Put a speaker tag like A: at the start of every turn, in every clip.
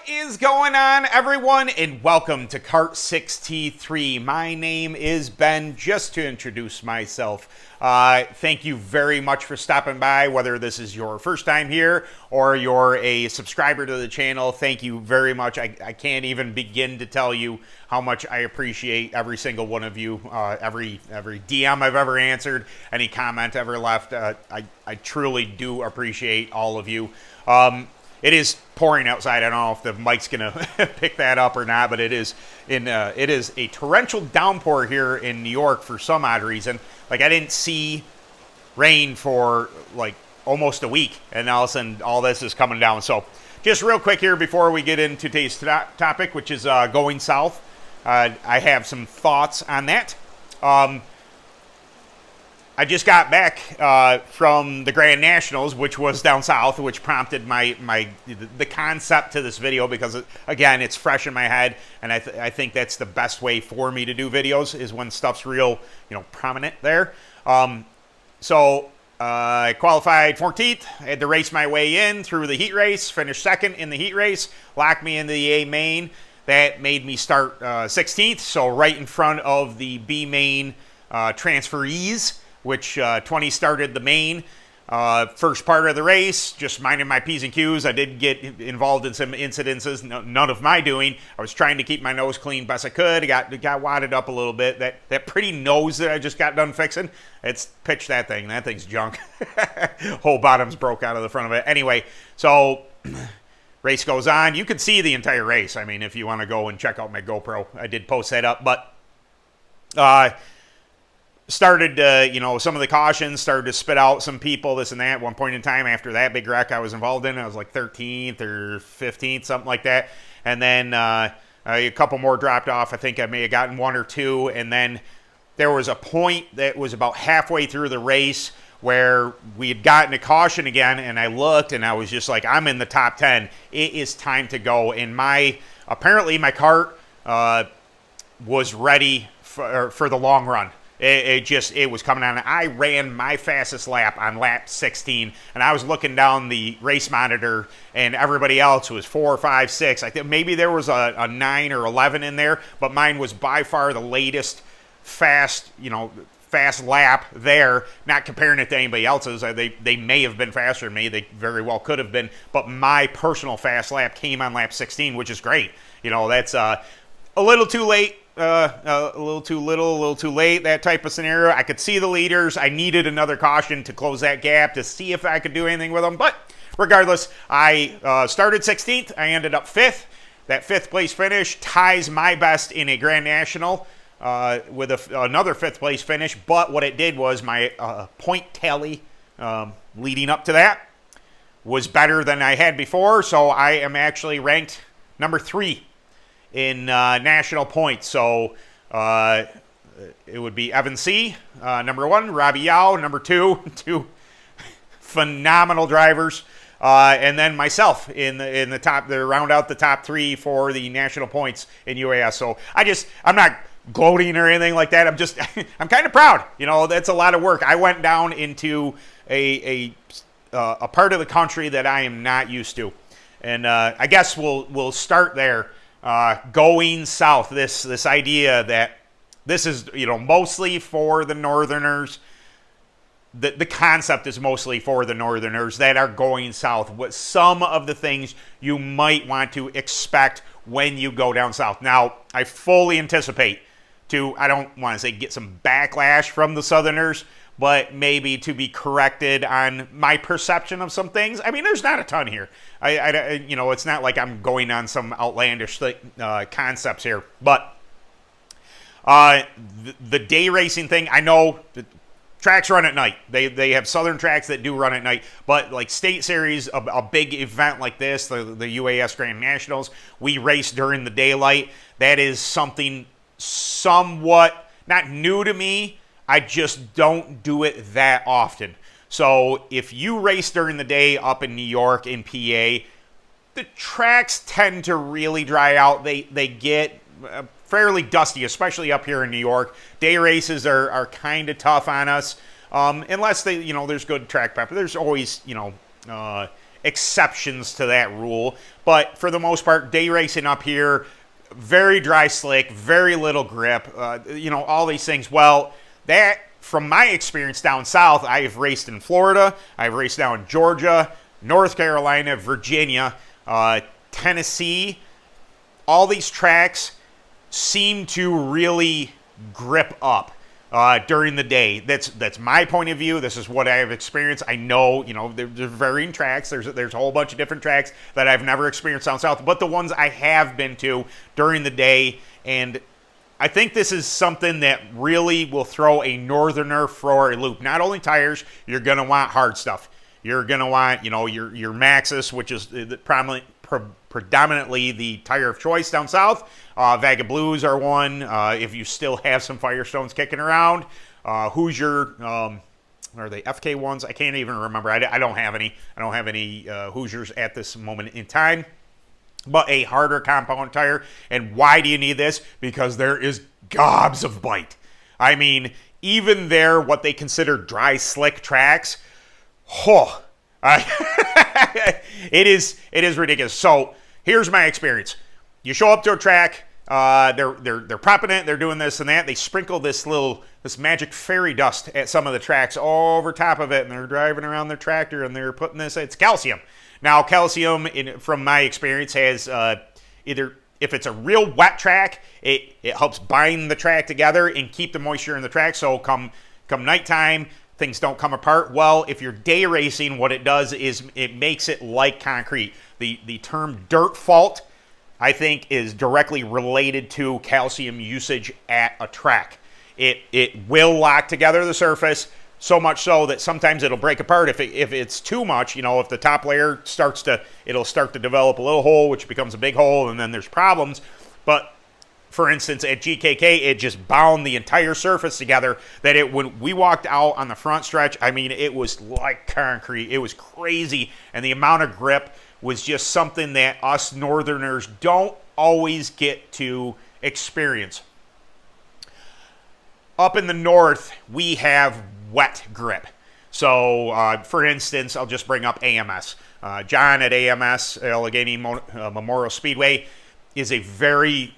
A: is going on, everyone, and welcome to Kart 63. My name is Ben. Just to introduce myself, thank you very much for stopping by, whether this is your first time here or you're a subscriber to the channel. Thank you very much. I can't even begin to tell you how much I appreciate every single one of you, every DM I've ever answered, any comment ever left. I truly do appreciate all of you. It is pouring outside. I don't know if the mic's gonna pick that up or not, but it is a torrential downpour here in New York for some odd reason. Like, I didn't see rain for like almost a week, and all of a sudden all this is coming down. So just real quick here before we get into today's topic, which is going south. I have some thoughts on that. I just got back from the Grand Nationals, which was down south, which prompted the concept to this video because, again, it's fresh in my head, and I think that's the best way for me to do videos is when stuff's real, prominent there. So I qualified 14th. I had to race my way in through the heat race, finished second in the heat race, locked me into the A main. That made me start 16th, so right in front of the B main transferees, which 20 started the main. First part of the race, just minding my P's and Q's. I did get involved in some incidences, none of my doing. I was trying to keep my nose clean best I could. I got wadded up a little bit. That pretty nose that I just got done fixing, it's pitched that thing. That thing's junk. Whole bottom's broke out of the front of it. Anyway, so race goes on. You can see the entire race. I mean, if you want to go and check out my GoPro, I did post that up. But started, some of the cautions started to spit out some people, this and that. At one point in time, after that big wreck I was involved in, I was like 13th or 15th, something like that. And then a couple more dropped off. I think I may have gotten one or two. And then there was a point that was about halfway through the race where we had gotten a caution again, and I looked, and I was just like, I'm in the top 10. It is time to go. And apparently my cart was ready for the long run. It was coming on. I ran my fastest lap on lap 16, and I was looking down the race monitor, and everybody else was 4, 5, 6. I think maybe there was a 9 or 11 in there, but mine was by far the latest fast lap there. Not comparing it to anybody else's. They may have been faster than me. They very well could have been, but my personal fast lap came on lap 16, which is great. That's a little too late. A little too little, a little too late, that type of scenario. I could see the leaders. I needed another caution to close that gap to see if I could do anything with them. But regardless, I started 16th. I ended up 5th. That 5th place finish ties my best in a Grand National with another 5th place finish. But what it did was my point tally leading up to that was better than I had before. So I am actually ranked number 3 in national points. So it would be Evan C, number 1, Robbie Yao, number 2, two phenomenal drivers, and then myself in the top, to round out the top 3 for the national points in UAS. So I'm not gloating or anything like that. I'm kind of proud. That's a lot of work. I went down into a part of the country that I am not used to, and I guess we'll start there. Going south, this idea that this is, mostly for the northerners. The concept is mostly for the northerners that are going south. What some of the things you might want to expect when you go down south. Now, I fully anticipate I don't want to say get some backlash from the southerners, but maybe to be corrected on my perception of some things. I mean, there's not a ton here. It's not like I'm going on some outlandish concepts here. But the day racing thing, I know the tracks run at night. They have southern tracks that do run at night. But like State Series, a big event like this, the UAS Grand Nationals, we race during the daylight. That is something somewhat not new to me. I just don't do it that often. So if you race during the day up in New York, in PA, the tracks tend to really dry out. They get fairly dusty, especially up here in New York. Day races are kind of tough on us, unless there's good track prep. There's always, exceptions to that rule. But for the most part, day racing up here, very dry slick, very little grip, all these things. Well, that, from my experience down south, I have raced in Florida, I've raced down in Georgia, North Carolina, Virginia, Tennessee. All these tracks seem to really grip up during the day. That's my point of view. This is what I have experienced. I know, there's varying tracks. There's a whole bunch of different tracks that I've never experienced down south, but the ones I have been to during the day, and I think this is something that really will throw a northerner for a loop. Not only tires, you're going to want hard stuff. You're going to want, your Maxxis, which is predominantly the tire of choice down south. Vaga Blues are one. If you still have some Firestones kicking around. Hoosier, are they FK ones? I can't even remember. I don't have any. I don't have any Hoosiers at this moment in time. But a harder compound tire. And why do you need this? Because there is gobs of bite. I mean, even there, what they consider dry, slick tracks, it is ridiculous. So here's my experience. You show up to a track, they're propping it, they're doing this and that. They sprinkle this magic fairy dust at some of the tracks over top of it, and they're driving around their tractor and they're putting this. It's calcium. Now, calcium, from my experience, has either, if it's a real wet track, it helps bind the track together and keep the moisture in the track. So come nighttime, things don't come apart. Well, if you're day racing, what it does is it makes it like concrete. The term dirt fault, I think, is directly related to calcium usage at a track. It will lock together the surface, so much so that sometimes it'll break apart if it's too much. If the top layer it'll start to develop a little hole, which becomes a big hole, and then there's problems. But for instance, at GKK, it just bound the entire surface together that when we walked out on the front stretch, I mean, it was like concrete. It was crazy. And the amount of grip was just something that us northerners don't always get to experience. Up in the north, we have wet grip. So, for instance, I'll just bring up AMS. John at AMS, Allegheny Memorial Speedway, is a very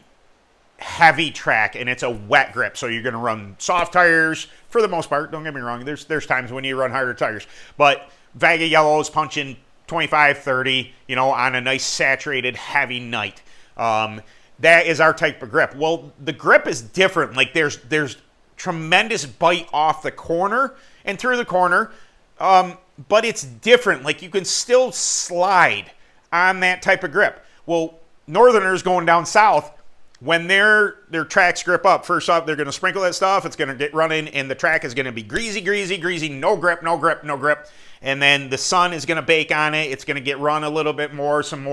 A: heavy track, and it's a wet grip. So you're going to run soft tires for the most part. Don't get me wrong. There's times when you run harder tires. But Vaga Yellow is punching 25, 30, on a nice saturated heavy night. That is our type of grip. Well, the grip is different. Like there's tremendous bite off the corner and through the corner, but it's different. Like you can still slide on that type of grip. Well, northerners going down south, when their tracks grip up, first off, they're going to sprinkle that stuff. It's going to get running, and the track is going to be greasy, no grip. And then the sun is going to bake on it. It's going to get run a little bit more. Some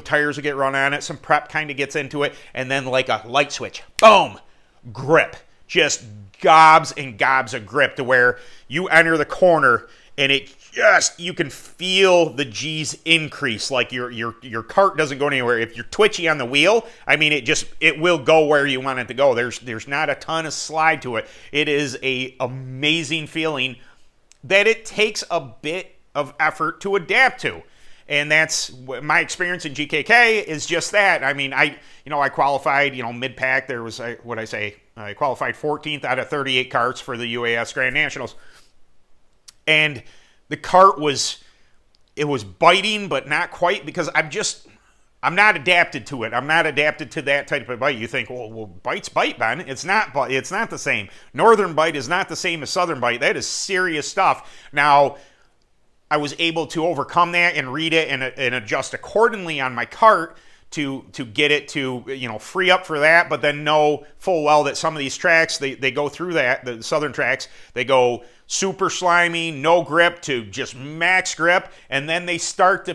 A: tires will get run on it. Some prep kind of gets into it. And then like a light switch, boom, grip. Just gobs and gobs of grip to where you enter the corner and you can feel the G's increase. Like your cart doesn't go anywhere. If you're twitchy on the wheel, I mean, it will go where you want it to go. There's not a ton of slide to it. It is a amazing feeling that it takes a bit of effort to adapt to. And that's my experience in GKK is just that. I mean, I qualified, mid-pack. There was, I qualified 14th out of 38 carts for the UAS Grand Nationals. And the cart was biting, but not quite, because I'm not adapted to it. I'm not adapted to that type of bite. You think, well, bite's bite, Ben. It's not the same. Northern bite is not the same as southern bite. That is serious stuff. Now, I was able to overcome that and read it and adjust accordingly on my cart to get it to free up for that, but then know full well that some of these tracks they go through that. The southern tracks, they go super slimy, no grip to just max grip, and then they start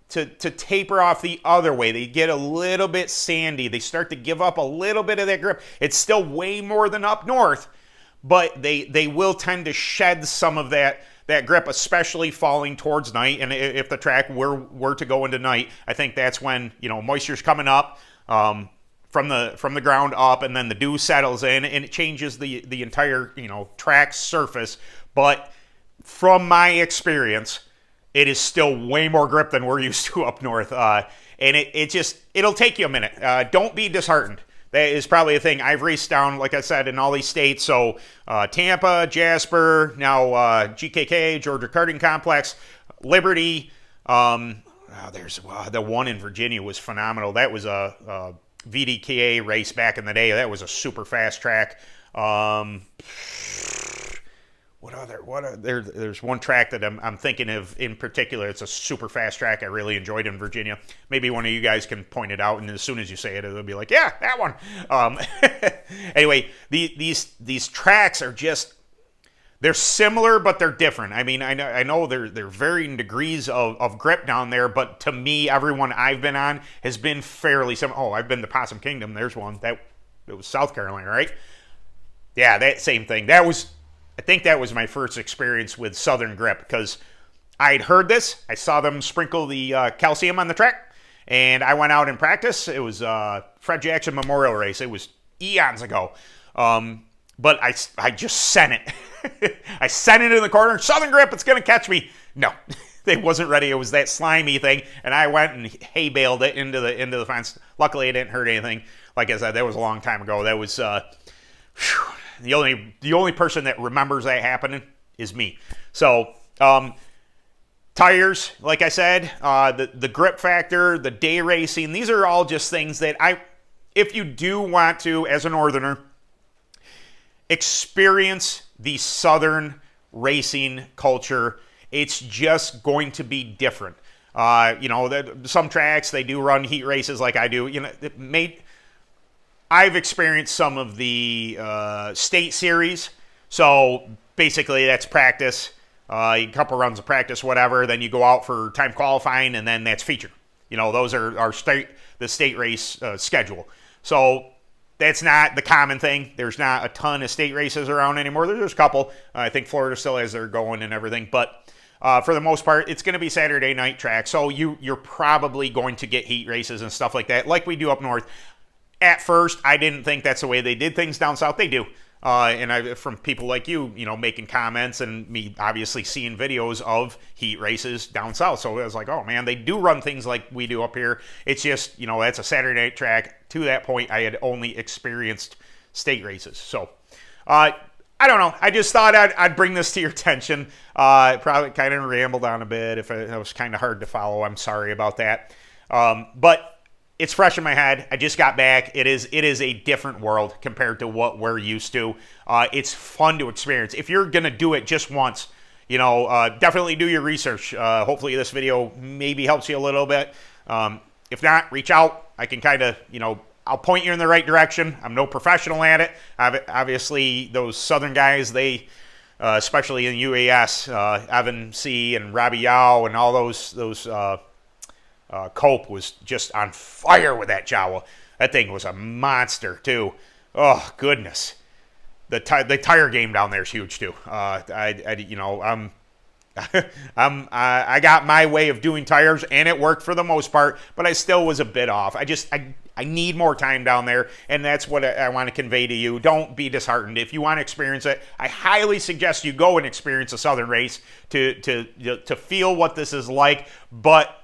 A: to taper off the other way. They get a little bit sandy. They start to give up a little bit of that grip. It's still way more than up north, but they will tend to shed some of that grip, especially falling towards night. And if the track were to go into night, I think that's when moisture's coming up from the ground up, and then the dew settles in and it changes the entire track surface. But from my experience, it is still way more grip than we're used to up north. And it'll take you a minute. Don't be disheartened. That is probably a thing. I've raced down, like I said, in all these states. So Tampa, Jasper, now GKK, Georgia Karting Complex, Liberty. There's the one in Virginia was phenomenal. That was a VDKA race back in the day. That was a super fast track. There's one track that I'm thinking of in particular. It's a super fast track I really enjoyed in Virginia. Maybe one of you guys can point it out, and as soon as you say it, it'll be like, yeah, that one. Anyway, these tracks are just, they're similar, but they're different. I mean, I know they're varying degrees of grip down there, but to me, everyone I've been on has been fairly similar. Oh, I've been to Possum Kingdom. There's one. It was South Carolina, right? Yeah, that same thing. I think that was my first experience with Southern grip, because I'd heard this. I saw them sprinkle the calcium on the track, and I went out in practice. It was Fred Jackson Memorial Race. It was eons ago. But I just sent it. I sent it in the corner. Southern grip, it's going to catch me. No, it wasn't ready. It was that slimy thing, and I went and hay baled it into the fence. Luckily, it didn't hurt anything. Like I said, that was a long time ago. That was the only person that remembers that happening is me. So tires, like I said, the grip factor, the day racing, these are all just things that if you do want to, as a northerner, experience the Southern racing culture, it's just going to be different. Some tracks, they do run heat races like I do. I've experienced some of the state series. So basically that's practice, a couple runs of practice, whatever. Then you go out for time qualifying, and then that's feature. Those are the state race schedule. So that's not the common thing. There's not a ton of state races around anymore. There's a couple. I think Florida still has their going and everything. But for the most part, it's going to be Saturday night track. So you're probably going to get heat races and stuff like that, like we do up north. At first, I didn't think that's the way they did things down south. They do. From people like you, making comments and me obviously seeing videos of heat races down south. So I was like, oh man, they do run things like we do up here. It's just, that's a Saturday night track. To that point, I had only experienced state races. So, I don't know. I just thought I'd bring this to your attention. Probably kind of rambled on a bit. If it was kind of hard to follow, I'm sorry about that. But it's fresh in my head. I just got back. It is a different world compared to what we're used to. It's fun to experience. If you're going to do it just once, definitely do your research. Hopefully this video maybe helps you a little bit. If not, reach out. I can kind of, I'll point you in the right direction. I'm no professional at it. Obviously, those Southern guys, they, especially in UAS, Evan C. and Robbie Yao and all those Cope was just on fire with that Jawa. That thing was a monster too. Oh goodness, the tire game down there is huge too. I got my way of doing tires, and it worked for the most part, but I still was a bit off. I need more time down there, and that's what I want to convey to you. Don't be disheartened. If you want to experience it, I highly suggest you go and experience a Southern race to feel what this is like, but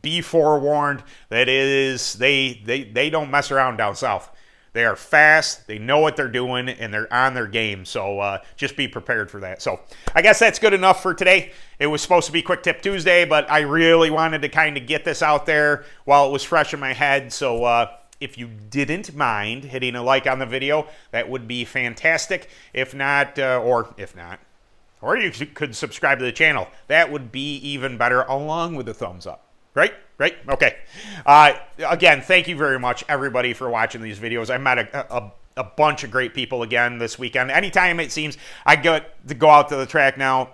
A: be forewarned that they don't mess around down south. They are fast, they know what they're doing, and they're on their game. So just be prepared for that. So I guess that's good enough for today. It was supposed to be Quick Tip Tuesday, but I really wanted to kind of get this out there while it was fresh in my head. So if you didn't mind hitting a like on the video, that would be fantastic. Or you could subscribe to the channel. That would be even better, along with the thumbs up. Right? Okay. Again, thank you very much, everybody, for watching these videos. I met a bunch of great people again this weekend. Anytime it seems I get to go out to the track now,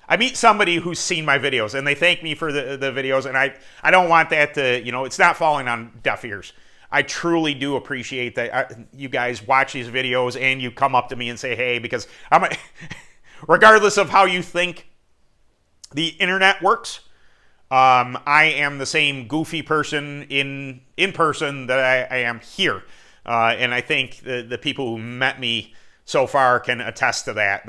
A: I meet somebody who's seen my videos, and they thank me for the videos, and I don't want that to, it's not falling on deaf ears. I truly do appreciate that you guys watch these videos, and you come up to me and say, hey, because regardless of how you think the internet works, I am the same goofy person in person that I am here. And I think the people who met me so far can attest to that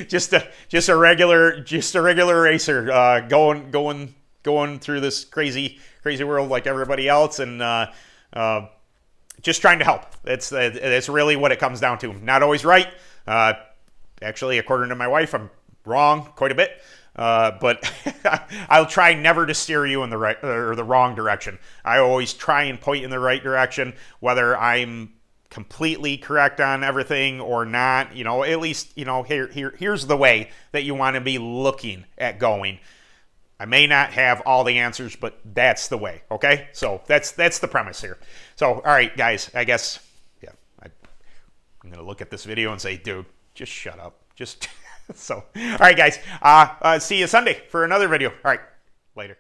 A: just a regular racer, going through this crazy world like everybody else, and just trying to help. It's really what it comes down to. Not always right. Actually, according to my wife, I'm wrong quite a bit. But I'll try never to steer you in the right or the wrong direction. I always try and point in the right direction, whether I'm completely correct on everything or not. At least, here's the way that you want to be looking at going. I may not have all the answers, but that's the way. Okay, so that's the premise here. So, all right, guys, I guess, yeah, I'm gonna look at this video and say, dude, just shut up. Just so, all right, guys, see you Sunday for another video. All right, later.